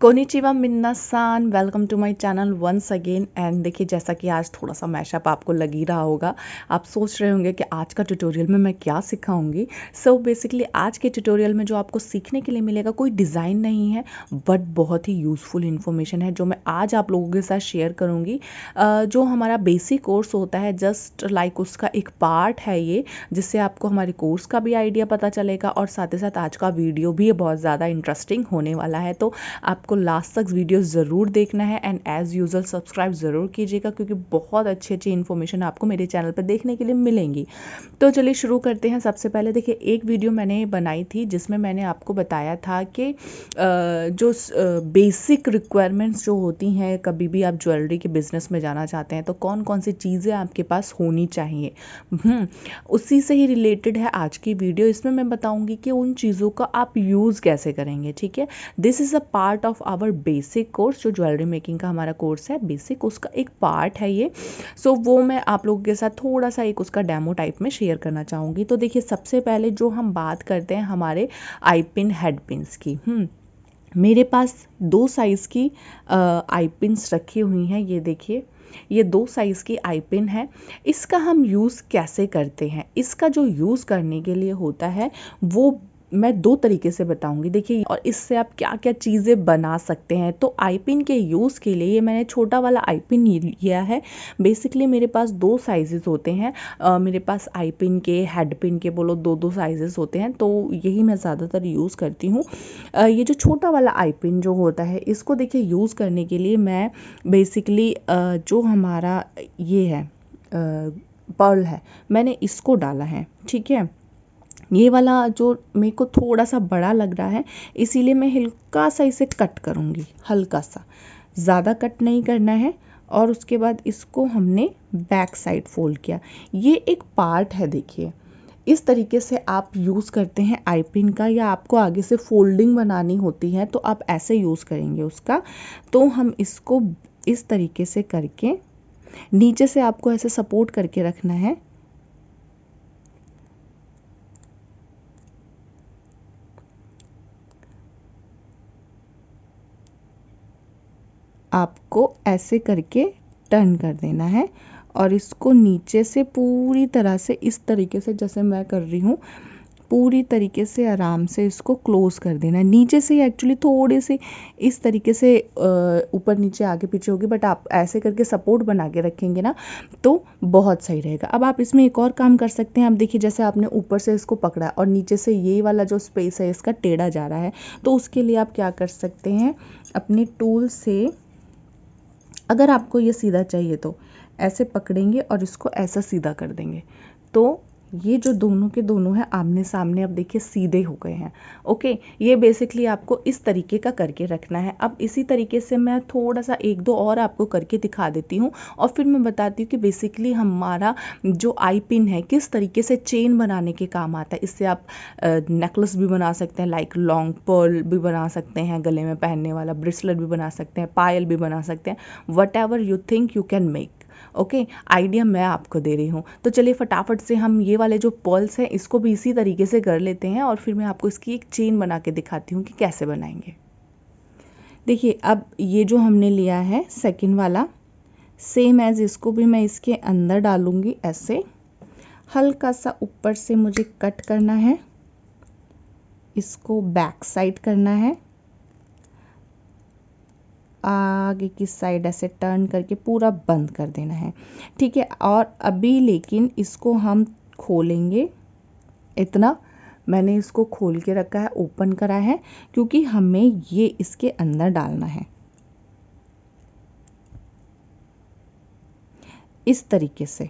Konnichiwa मिन्ना-सान, welcome to my channel once again. And देखिए, जैसा कि आज थोड़ा सा मैशअप आपको लग ही रहा होगा, आप सोच रहे होंगे कि आज का ट्यूटोरियल में मैं क्या सिखाऊंगी। सो बेसिकली आज के ट्यूटोरियल में जो आपको सीखने के लिए मिलेगा कोई डिज़ाइन नहीं है, बट बहुत ही यूज़फुल इन्फॉर्मेशन है जो मैं आज आप लोगों के साथ शेयर करूँगी। जो हमारा बेसिक कोर्स होता है, जस्ट लाइक उसका एक पार्ट है ये, जिससे आपको हमारे कोर्स का भी आइडिया पता चलेगा और साथ ही साथ आज का वीडियो भी बहुत ज़्यादा इंटरेस्टिंग होने वाला है। तो आपको लास्ट तक वीडियो ज़रूर देखना है एंड एज़ यूजुअल सब्सक्राइब ज़रूर कीजिएगा, क्योंकि बहुत अच्छी अच्छी इन्फॉर्मेशन आपको मेरे चैनल पर देखने के लिए मिलेंगी। तो चलिए शुरू करते हैं। सबसे पहले देखिए, एक वीडियो मैंने बनाई थी जिसमें मैंने आपको बताया था कि जो बेसिक रिक्वायरमेंट्स जो होती हैं, कभी भी आप ज्वेलरी के बिजनेस में जाना चाहते हैं तो कौन कौन सी चीज़ें आपके पास होनी चाहिए। उसी से ही रिलेटेड है आज की वीडियो। इसमें मैं बताऊंगी कि उन चीज़ों का आप यूज़ कैसे करेंगे। ठीक है, this is a part of our basic course. जो ज्वेलरी मेकिंग का हमारा कोर्स है बेसिक, उसका एक पार्ट है ये। सो वो मैं आप लोगों के साथ थोड़ा सा एक उसका डेमो टाइप में शेयर करना चाहूँगी। तो देखिए, सबसे पहले जो हम बात करते हैं हमारे आई पिन हेड पिन्स की। मेरे पास 2 साइज़ की आई पिन्स रखी हुई हैं। ये देखिए, ये 2 साइज़ की आई पिन है। इसका हम यूज़ कैसे करते हैं, इसका जो यूज़ करने के लिए होता है वो मैं 2 तरीके से बताऊंगी। देखिए, और इससे आप क्या क्या चीज़ें बना सकते हैं। तो आई पिन के यूज़ के लिए ये मैंने छोटा वाला आई पिन लिया है। बेसिकली मेरे पास 2 साइजेस होते हैं। मेरे पास आई पिन के, हेड पिन के बोलो, 2 साइजेस होते हैं, तो यही मैं ज़्यादातर यूज़ करती हूँ। ये जो छोटा वाला आई पिन जो होता है, इसको देखिए यूज़ करने के लिए मैं बेसिकली जो हमारा ये है पर्ल है, मैंने इसको डाला है। ठीक है, ये वाला जो मेरे को थोड़ा सा बड़ा लग रहा है, इसीलिए मैं हल्का सा इसे कट करूँगी, हल्का सा, ज़्यादा कट नहीं करना है। और उसके बाद इसको हमने बैक साइड फोल्ड किया। ये एक पार्ट है, देखिए इस तरीके से आप यूज़ करते हैं आई पिन का, या आपको आगे से फोल्डिंग बनानी होती है तो आप ऐसे यूज़ करेंगे उसका। तो हम इसको इस तरीके से करके नीचे से आपको ऐसे सपोर्ट करके रखना है। आपको ऐसे करके टर्न कर देना है और इसको नीचे से पूरी तरह से इस तरीके से, जैसे मैं कर रही हूँ, पूरी तरीके से आराम से इसको क्लोज कर देना है। नीचे से एक्चुअली थोड़ी सी इस तरीके से ऊपर नीचे आगे पीछे होगी, बट आप ऐसे करके सपोर्ट बना के रखेंगे ना तो बहुत सही रहेगा। अब आप इसमें एक और काम कर सकते हैं। आप देखिए, जैसे आपने ऊपर से इसको पकड़ा और नीचे से ये वाला जो स्पेस है इसका टेढ़ा जा रहा है, तो उसके लिए आप क्या कर सकते हैं, अपने टूल से, अगर आपको ये सीधा चाहिए तो ऐसे पकड़ेंगे और इसको ऐसा सीधा कर देंगे, तो ये जो दोनों के दोनों हैं आमने सामने, अब देखिए सीधे हो गए हैं। ओके, ये बेसिकली आपको इस तरीके का करके रखना है। अब इसी तरीके से मैं थोड़ा सा 1-2 और आपको करके दिखा देती हूँ और फिर मैं बताती हूँ कि बेसिकली हमारा जो आई पिन है किस तरीके से चेन बनाने के काम आता है। इससे आप नेकलेस भी बना सकते हैं, लाइक लॉन्ग पर्ल भी बना सकते हैं, गले में पहनने वाला ब्रेसलेट भी बना सकते हैं, पायल भी बना सकते हैं, what ever you think you can make. Okay, idea मैं आपको दे रही हूँ। तो चलिए फटाफट से हम ये वाले जो पर्ल्स हैं इसको भी इसी तरीके से कर लेते हैं और फिर मैं आपको इसकी एक चेन बना के दिखाती हूँ कि कैसे बनाएंगे। देखिए, अब ये जो हमने लिया है सेकंड वाला, सेम एज इसको भी मैं इसके अंदर डालूंगी। ऐसे हल्का सा ऊपर से मुझे कट करना है, इसको बैक साइड करना है, आगे की साइड ऐसे टर्न करके पूरा बंद कर देना है। ठीक है, और अभी लेकिन इसको हम खोलेंगे। इतना मैंने इसको खोल के रखा है, ओपन करा है, क्योंकि हमें ये इसके अंदर डालना है इस तरीके से।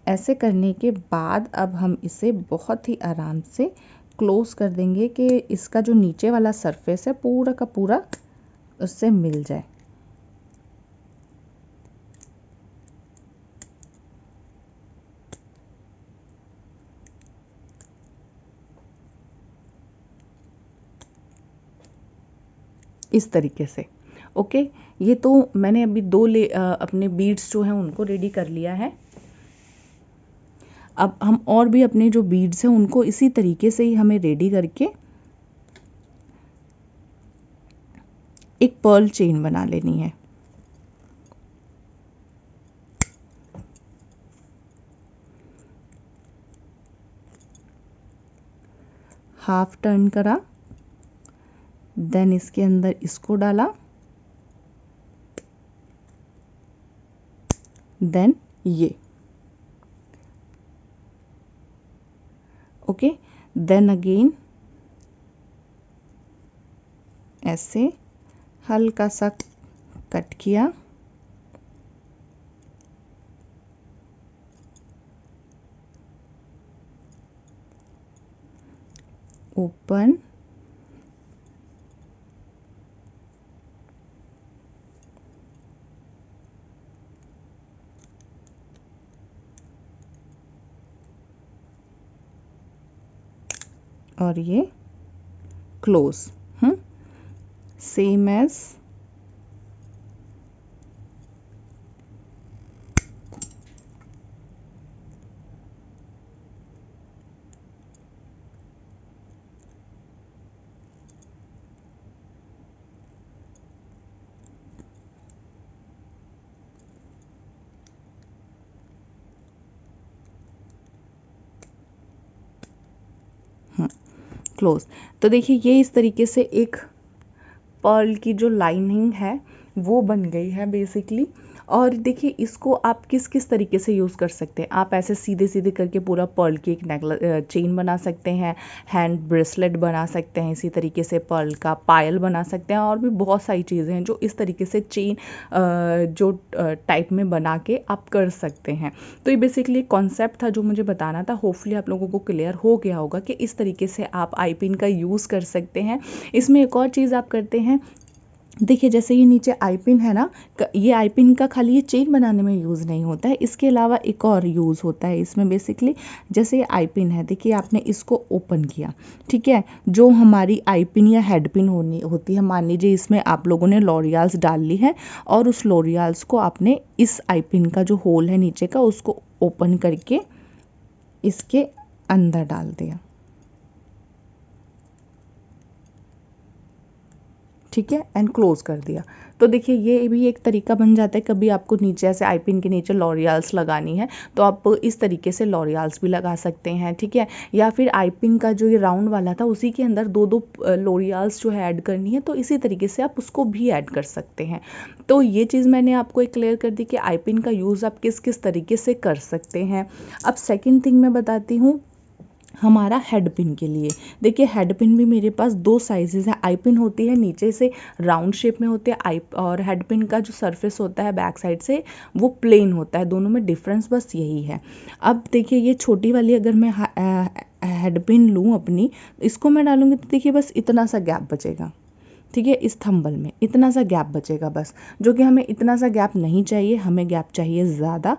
ऐसे करने के बाद अब हम इसे बहुत ही आराम से क्लोज कर देंगे कि इसका जो नीचे वाला सरफेस है पूरा का पूरा उससे मिल जाए। इस तरीके से। ओके, ये तो मैंने अभी अपने बीड्स जो हैं उनको रेडी कर लिया है। अब हम और भी अपने जो बीड्स हैं उनको इसी तरीके से ही हमें रेडी करके एक पर्ल चेन बना लेनी है। हाफ टर्न करा, देन इसके अंदर इसको डाला, देन ये, ओके, देन अगेन ऐसे हल्का सा कट किया, ओपन, और ये क्लोज, सेम एज क्लोज। तो देखिए ये इस तरीके से एक पर्ल की जो लाइनिंग है वो बन गई है बेसिकली। और देखिए इसको आप किस किस तरीके से यूज़ कर सकते हैं। आप ऐसे सीधे सीधे करके पूरा पर्ल की एक चेन बना सकते हैं, हैंड ब्रेसलेट बना सकते हैं, इसी तरीके से पर्ल का पायल बना सकते हैं, और भी बहुत सारी चीज़ें हैं जो इस तरीके से चेन जो टाइप में बना के आप कर सकते हैं। तो ये बेसिकली कॉन्सेप्ट था जो मुझे बताना था। होपफुली आप लोगों को क्लियर हो गया होगा कि इस तरीके से आप आई पिन का यूज़ कर सकते हैं। इसमें एक और चीज़ आप करते हैं, देखिए जैसे ये नीचे आई पिन है ना, ये आई पिन का खाली ये चेन बनाने में यूज़ नहीं होता है, इसके अलावा एक और यूज़ होता है इसमें बेसिकली। जैसे ये आई पिन है, देखिए आपने इसको ओपन किया, ठीक है, जो हमारी आई पिन या हेड पिन होती है, मान लीजिए इसमें आप लोगों ने लॉरियल्स डाल ली है, और उस लॉरियल्स को आपने इस आई पिन का जो होल है नीचे का उसको ओपन करके इसके अंदर डाल दिया, ठीक है, एंड क्लोज कर दिया। तो देखिए ये भी एक तरीका बन जाता है। कभी आपको नीचे ऐसे आई पिन के नीचे लॉरियल्स लगानी है तो आप इस तरीके से लॉरियल्स भी लगा सकते हैं, ठीक है। या फिर आई पिन का जो ये राउंड वाला था उसी के अंदर दो दो लॉरियल्स जो है ऐड करनी है, तो इसी तरीके से आप उसको भी ऐड कर सकते हैं। तो ये चीज़ मैंने आपको एक क्लियर कर दी कि आई पिन का यूज़ आप किस किस तरीके से कर सकते हैं। अब सेकेंड थिंग मैं बताती हूँ हमारा हेड पिन के लिए। देखिए हेड पिन भी मेरे पास दो साइजेस है। आई पिन होती है नीचे से राउंड शेप में होती है, आई और हेड पिन का जो सरफेस होता है बैक साइड से वो प्लेन होता है। दोनों में डिफरेंस बस यही है। अब देखिए ये छोटी वाली अगर मैं हेड पिन लूँ अपनी, इसको मैं डालूंगी तो देखिए बस इतना सा गैप बचेगा, ठीक है, इस थंबल में इतना सा गैप बचेगा बस, जो कि हमें इतना सा गैप नहीं चाहिए, हमें गैप चाहिए ज़्यादा।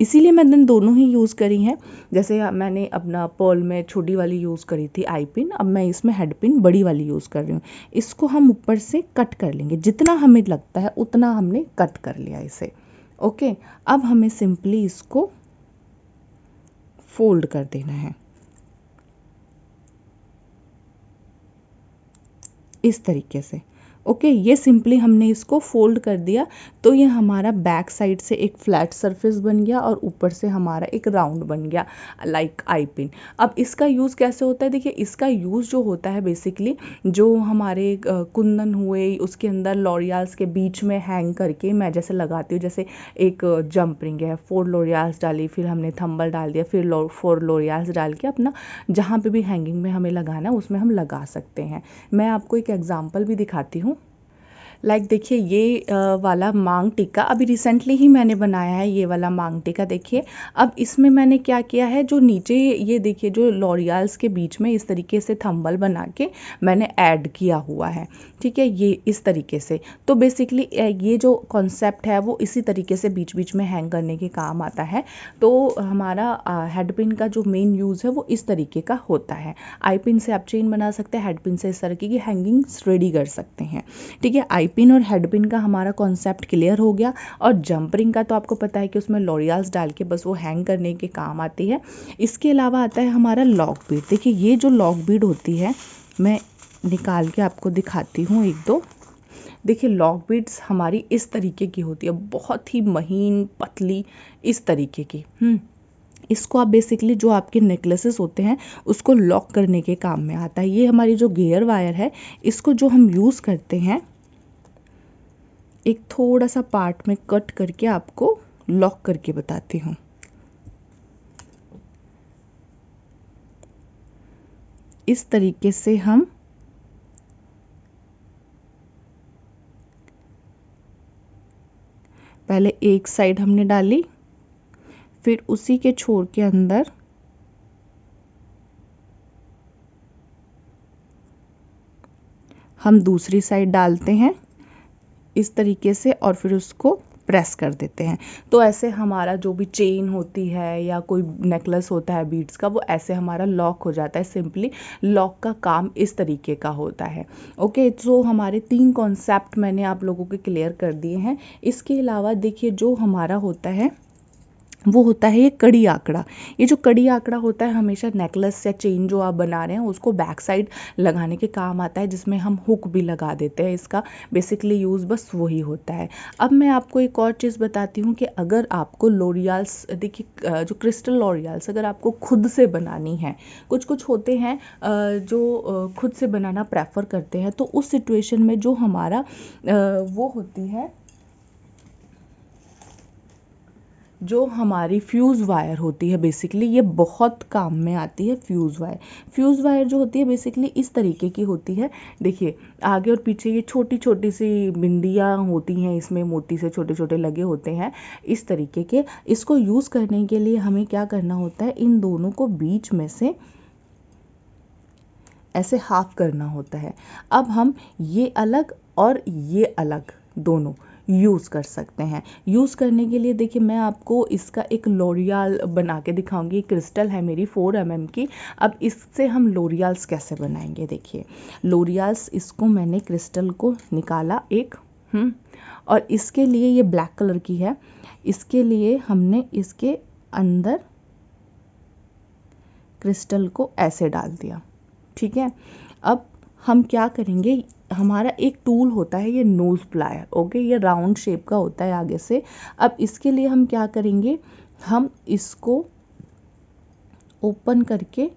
इसीलिए मैंने दोनों ही यूज़ करी हैं। जैसे मैंने अपना पर्ल में छोटी वाली यूज़ करी थी आई पिन, अब मैं इसमें हेड पिन बड़ी वाली यूज़ कर रही हूँ। इसको हम ऊपर से कट कर लेंगे, जितना हमें लगता है उतना हमने कट कर लिया इसे, ओके। अब हमें सिंपली इसको फोल्ड कर देना है इस तरीके से, ओके। ये सिंपली हमने इसको फोल्ड कर दिया तो ये हमारा बैक साइड से एक फ्लैट सरफेस बन गया और ऊपर से हमारा एक राउंड बन गया लाइक आई पिन। अब इसका यूज़ कैसे होता है, देखिए इसका यूज़ जो होता है बेसिकली जो हमारे कुंदन हुए उसके अंदर लॉरियल्स के बीच में हैंग करके मैं जैसे लगाती हूँ, जैसे एक जंप रिंग है, 4 लॉरियल्स डाली, फिर हमने थंबल डाल दिया, फिर 4 लॉरियल्स डाल के अपना जहाँ पे भी हैंगिंग में हमें लगाना है उसमें हम लगा सकते हैं। मैं आपको एक एग्जांपल भी दिखाती हूँ। लाइक देखिए ये वाला मांग टिक्का अभी रिसेंटली ही मैंने बनाया है, ये वाला मांग टिक्का देखिए। अब इसमें मैंने क्या किया है, जो नीचे ये देखिए जो लॉरियल्स के बीच में इस तरीके से थंबल बना के मैंने ऐड किया हुआ है, ठीक है, ये इस तरीके से। तो बेसिकली ये जो कॉन्सेप्ट है वो इसी तरीके से बीच बीच में हैंग करने के काम आता है। तो हमारा हेड पिन का जो मेन यूज़ है वो इस तरीके का होता है। आई पिन से आप चेन बना सकते हैं, हेड पिन से इस तरीके की हैंगिंग्स रेडी कर सकते हैं, ठीक है। आई पिन और हेड पिन का हमारा कॉन्सेप्ट क्लियर हो गया। और जंप रिंग का तो आपको पता है कि उसमें लॉरियल्स डाल के बस वो हैंग करने के काम आती है। इसके अलावा आता है हमारा लॉक बीड। देखिए ये जो लॉक बीड होती है मैं निकाल के आपको दिखाती हूँ एक दो। देखिए लॉक बीड्स हमारी इस तरीके की होती है, बहुत ही महीन पतली इस तरीके की। इसको आप बेसिकली जो आपके नेकलेसेस होते हैं उसको लॉक करने के काम में आता है। ये हमारी जो गियर वायर है, इसको जो हम यूज़ करते हैं, एक थोड़ा सा पार्ट में कट करके आपको लॉक करके बताती हूँ। इस तरीके से हम पहले एक साइड हमने डाली, फिर उसी के छोर के अंदर हम दूसरी साइड डालते हैं इस तरीके से, और फिर उसको प्रेस कर देते हैं। तो ऐसे हमारा जो भी चेन होती है या कोई नेकलेस होता है बीड्स का, वो ऐसे हमारा लॉक हो जाता है। सिंपली लॉक का काम इस तरीके का होता है। ओके, तो हमारे 3 कॉन्सेप्ट मैंने आप लोगों के क्लियर कर दिए हैं। इसके अलावा देखिए जो हमारा होता है वो होता है ये कड़ी आंकड़ा। ये जो कड़ी आंकड़ा होता है हमेशा नेकलेस या चेन जो आप बना रहे हैं उसको बैक साइड लगाने के काम आता है, जिसमें हम हुक भी लगा देते हैं। इसका बेसिकली यूज़ बस वही होता है। अब मैं आपको एक और चीज़ बताती हूँ कि अगर आपको लॉरियल्स, देखिए जो क्रिस्टल लॉरियल्स अगर आपको खुद से बनानी है, कुछ कुछ होते हैं जो खुद से बनाना प्रेफर करते हैं, तो उस सिचुएशन में जो हमारा वो होती है, जो हमारी फ्यूज़ वायर होती है, बेसिकली ये बहुत काम में आती है। फ्यूज़ वायर, फ्यूज़ वायर जो होती है बेसिकली इस तरीके की होती है। देखिए आगे और पीछे ये छोटी छोटी सी बिंदियाँ होती हैं, इसमें मोती से छोटे छोटे लगे होते हैं इस तरीके के। इसको यूज़ करने के लिए हमें क्या करना होता है, इन दोनों को बीच में से ऐसे हाफ करना होता है। अब हम ये अलग और ये अलग दोनों यूज़ कर सकते हैं। यूज़ करने के लिए देखिए मैं आपको इसका एक लोरियल बना के दिखाऊंगी। क्रिस्टल है मेरी 4 mm की। अब इससे हम लोरियल्स कैसे बनाएंगे, देखिए लोरियल्स, इसको मैंने क्रिस्टल को निकाला एक, और इसके लिए ये ब्लैक कलर की है। इसके लिए हमने इसके अंदर क्रिस्टल को ऐसे डाल दिया, ठीक है। अब हम क्या करेंगे, हमारा एक टूल होता है ये नोज प्लायर, ओके, ये राउंड शेप का होता है आगे से। अब इसके लिए हम क्या करेंगे, हम इसको ओपन करके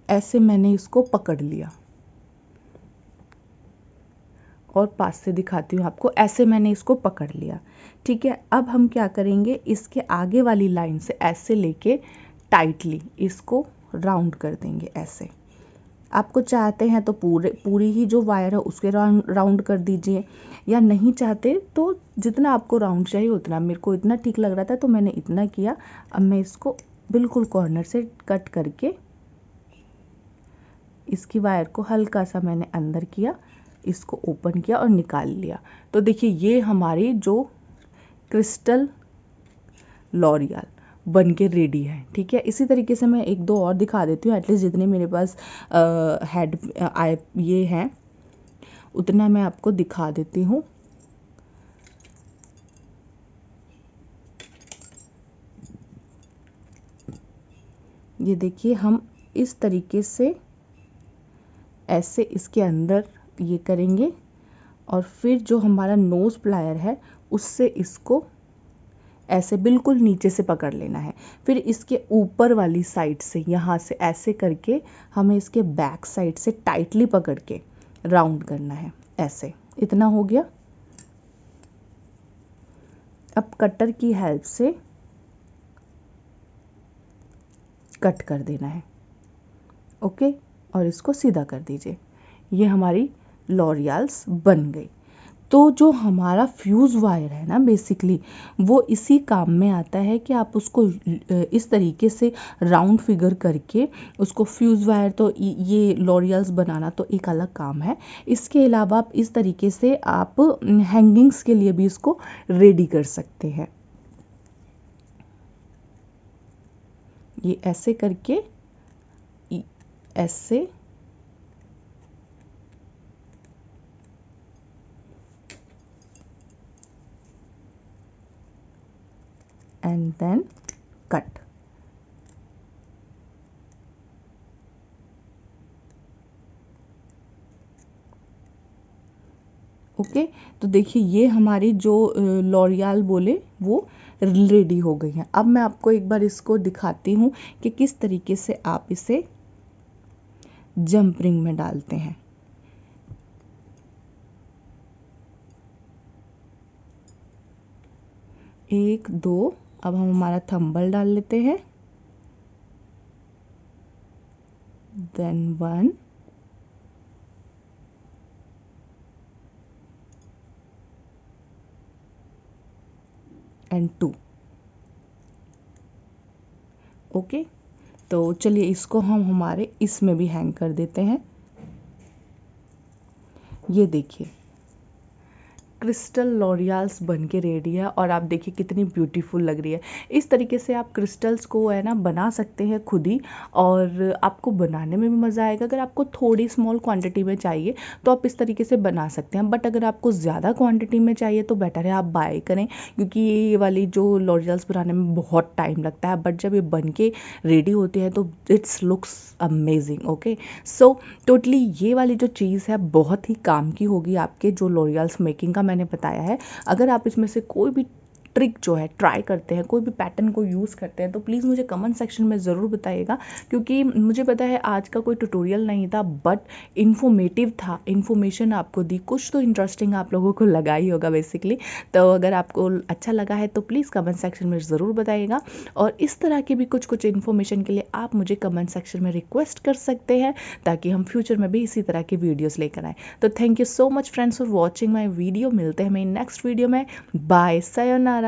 ऐसे मैंने इसको पकड़ लिया, और पास से दिखाती हूँ आपको, ऐसे मैंने इसको पकड़ लिया, ठीक है। अब हम क्या करेंगे, इसके आगे वाली लाइन से ऐसे लेके टाइटली इसको राउंड कर देंगे ऐसे। आपको चाहते हैं तो पूरी ही जो वायर है उसके राउंड कर दीजिए, या नहीं चाहते तो जितना आपको राउंड चाहिए उतना। मेरे को इतना ठीक लग रहा था तो मैंने इतना किया। अब मैं इसको बिल्कुल कॉर्नर से कट करके इसकी वायर को हल्का सा मैंने अंदर किया, इसको ओपन किया और निकाल लिया। तो देखिए ये हमारी जो क्रिस्टल लॉरियल बन के रेडी है, ठीक है। इसी तरीके से मैं एक दो और दिखा देती हूँ, एटलीस्ट जितने मेरे पास हेड आए ये हैं उतना मैं आपको दिखा देती हूँ। ये देखिए हम इस तरीके से ऐसे इसके अंदर ये करेंगे, और फिर जो हमारा नोज प्लायर है उससे इसको ऐसे बिल्कुल नीचे से पकड़ लेना है। फिर इसके ऊपर वाली साइड से यहाँ से ऐसे करके हमें इसके बैक साइड से टाइटली पकड़ के राउंड करना है ऐसे। इतना हो गया। अब कटर की हेल्प से कट कर देना है, ओके, और इसको सीधा कर दीजिए। ये हमारी लॉरियल्स बन गई। तो जो हमारा फ्यूज़ वायर है ना, बेसिकली वो इसी काम में आता है कि आप उसको इस तरीके से राउंड फिगर करके उसको फ्यूज़ वायर, तो ये लॉरियल्स बनाना तो एक अलग काम है। इसके अलावा आप इस तरीके से आप हैंगिंग्स के लिए भी इसको रेडी कर सकते हैं। ये ऐसे करके ऐसे एंड देन कट। ओके, तो देखिए ये हमारी जो लॉरियल बोले वो रेडी हो गई हैं। अब मैं आपको एक बार इसको दिखाती हूँ कि किस तरीके से आप इसे जंप रिंग में डालते हैं। एक दो, अब हम हमारा थंबल डाल लेते हैं, देन 1 एंड 2। ओके, तो चलिए इसको हम हमारे इसमें भी हैंग कर देते हैं। ये देखिए क्रिस्टल लॉरियल्स बन के रेडी है और आप देखिए कितनी ब्यूटीफुल लग रही है। इस तरीके से आप क्रिस्टल्स को है ना बना सकते हैं खुद ही, और आपको बनाने में भी मज़ा आएगा। अगर आपको थोड़ी स्मॉल क्वांटिटी में चाहिए तो आप इस तरीके से बना सकते हैं, बट अगर आपको ज़्यादा क्वांटिटी में चाहिए तो बेटर है आप बाय करें, क्योंकि ये वाली जो लॉरियल्स बनाने में बहुत टाइम लगता है, बट जब ये बन के रेडी होते हैं तो it's looks amazing. Okay, so totally ये वाली जो चीज़ है बहुत ही काम की होगी आपके जो लॉरियल्स मेकिंग का मैंने बताया है। अगर आप इसमें से कोई भी ट्रिक जो है ट्राई करते हैं, कोई भी पैटर्न को यूज़ करते हैं, तो प्लीज़ मुझे कमेंट सेक्शन में ज़रूर बताइएगा, क्योंकि मुझे पता है आज का कोई ट्यूटोरियल नहीं था बट इन्फॉर्मेटिव था। इन्फॉर्मेशन आपको दी, कुछ तो इंटरेस्टिंग आप लोगों को लगा ही होगा बेसिकली। तो अगर आपको अच्छा लगा है तो प्लीज़ कमेंट सेक्शन में ज़रूर बताइएगा, और इस तरह की भी कुछ कुछ इन्फॉर्मेशन के लिए आप मुझे कमेंट सेक्शन में रिक्वेस्ट कर सकते हैं, ताकि हम फ्यूचर में भी इसी तरह की वीडियोज़ लेकर आएँ। तो thank you so much friends for watching my video. मिलते हैं मेरी नेक्स्ट वीडियो में। Bye, sayonara.